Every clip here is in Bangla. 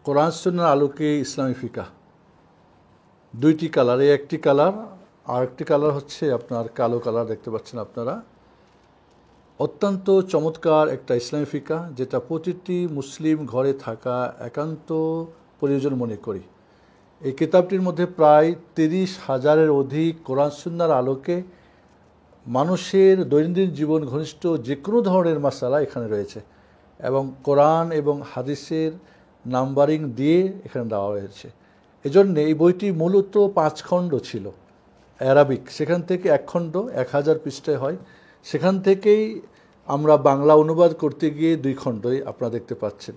কোরআন সুন্নাহর আলোকে ইসলামী ফিকাহ, দুইটি কালার। এই একটি কালার, আর একটি কালার হচ্ছে আপনার কালো কালার, দেখতে পাচ্ছেন আপনারা। অত্যন্ত চমৎকার একটা ইসলামী ফিকাহ, যেটা প্রতিটি মুসলিম ঘরে থাকা একান্ত প্রয়োজন মনে করি। এই কিতাবটির মধ্যে প্রায় 30,000-এর অধিক কোরআন সুন্নাহর আলোকে মানুষের দৈনন্দিন জীবন ঘনিষ্ঠ যে কোনো ধরনের মাসালা এখানে রয়েছে, এবং কোরআন এবং হাদিসের নাম্বারিং দিয়ে এখানে দেওয়া হয়েছে। এজন্য এই বইটি মূলত 5 খণ্ড ছিল অ্যারাবিক, সেখান থেকে 1 খণ্ড 1000 পৃষ্ঠায় হয়, সেখান থেকেই আমরা বাংলা অনুবাদ করতে গিয়ে 2 খণ্ডই আপনারা দেখতে পাচ্ছেন।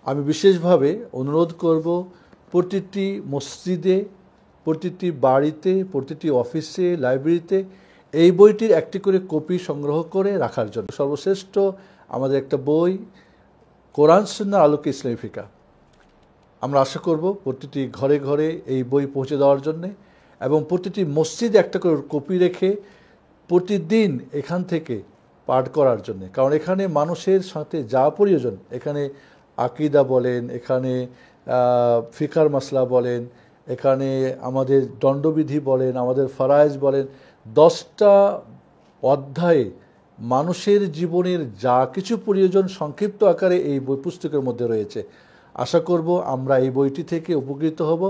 আমি বিশেষভাবে অনুরোধ করব প্রতিটি মসজিদে, প্রতিটি বাড়িতে, প্রতিটি অফিসে, লাইব্রেরিতে এই বইটির একটি করে কপি সংগ্রহ করে রাখার জন্য। সর্বশ্রেষ্ঠ আমাদের একটা বই কোরআন সুন্নাহর আলোকে ইসলামী ফিকাহ। আমরা আশা করব প্রতিটি ঘরে ঘরে এই বই পৌঁছে দেওয়ার জন্যে, এবং প্রতিটি মসজিদে একটা করে কপি রেখে প্রতিদিন এখান থেকে পাঠ করার জন্য। কারণ এখানে মানুষের সাথে যা প্রয়োজন, এখানে আকিদা বলেন, এখানে ফিকার মাসলা বলেন, এখানে আমাদের দণ্ডবিধি বলেন, আমাদের ফারায়েজ বলেন, 10টা অধ্যায়ে মানুষের জীবনের যা কিছু প্রয়োজন সংক্ষিপ্ত আকারে এই বই পুস্তকের মধ্যে রয়েছে। আশা করব আমরা এই বইটি থেকে উপকৃত হব।